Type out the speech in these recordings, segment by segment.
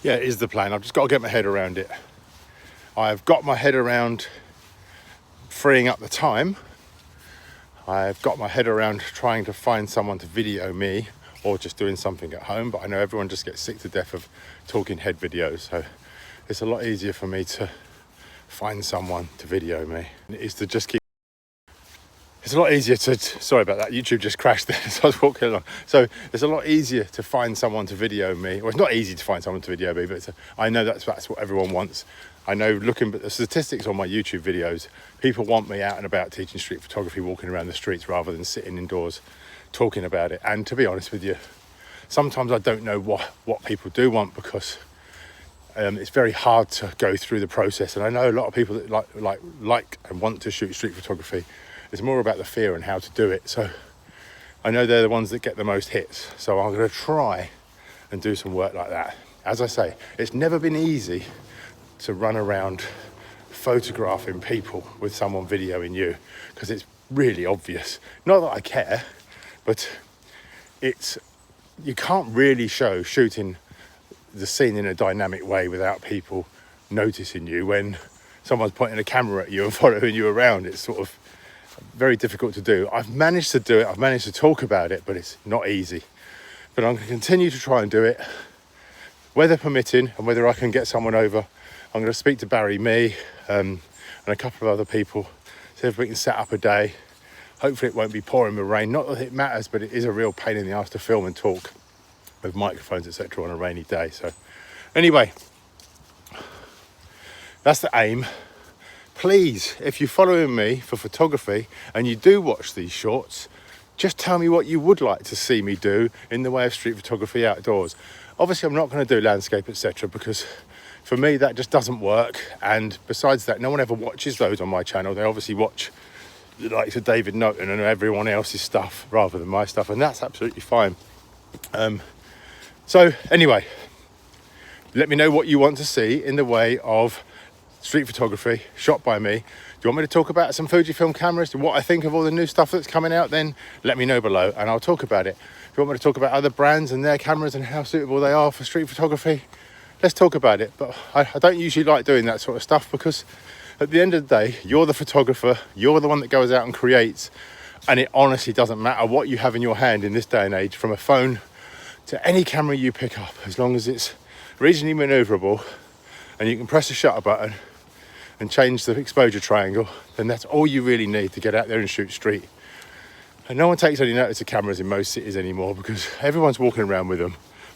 Yeah, it is the plan. I've just got to get my head around it. I've got my head around freeing up the time. I've got my head around trying to find someone to video me or just doing something at home, but I know everyone just gets sick to death of talking head videos, so it's a lot easier for me to find someone to video me. It is to just keep... It's a lot easier to... Sorry about that, YouTube just crashed there as I was walking along. So it's a lot easier to find someone to video me. Well, it's not easy to find someone to video me, but I know that's what everyone wants. I know, looking at the statistics on my YouTube videos, people want me out and about teaching street photography, walking around the streets rather than sitting indoors talking about it. And to be honest with you, sometimes I don't know what people do want, because it's very hard to go through the process. And I know a lot of people that like and want to shoot street photography. It's more about the fear and how to do it. So I know they're the ones that get the most hits. So I'm going to try and do some work like that. As I say, it's never been easy to run around photographing people with someone videoing you, because it's really obvious. Not that I care, but you can't really show shooting the scene in a dynamic way without people noticing you when someone's pointing a camera at you and following you around. It's sort of very difficult to do. I've managed to do it, I've managed to talk about it, but it's not easy. But I'm going to continue to try and do it, weather permitting, and whether I can get someone over. I'm going to speak to Barry, me, and a couple of other people, see if we can set up a day. Hopefully it won't be pouring with rain. Not that it matters, but it is a real pain in the ass to film and talk with microphones, etc. on a rainy day. So anyway, that's the aim. Please, if you're following me for photography and you do watch these shorts, just tell me what you would like to see me do in the way of street photography outdoors. Obviously, I'm not going to do landscape, etc., because for me, that just doesn't work. And besides that, no one ever watches those on my channel. They obviously watch the likes of David Norton and everyone else's stuff rather than my stuff, and that's absolutely fine. So anyway, let me know what you want to see in the way of street photography shot by me. Do you want me to talk about some Fujifilm cameras, what I think of all the new stuff that's coming out? Then let me know below and I'll talk about it. If you want me to talk about other brands and their cameras and how suitable they are for street photography, let's talk about it. But I don't usually like doing that sort of stuff, because at the end of the day, you're the photographer, you're the one that goes out and creates, and it honestly doesn't matter what you have in your hand in this day and age, from a phone to any camera you pick up, as long as it's reasonably maneuverable and you can press a shutter button and change the exposure triangle, then that's all you really need to get out there and shoot street. And no one takes any notice of cameras in most cities anymore, because everyone's walking around with them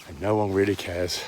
and no one really cares.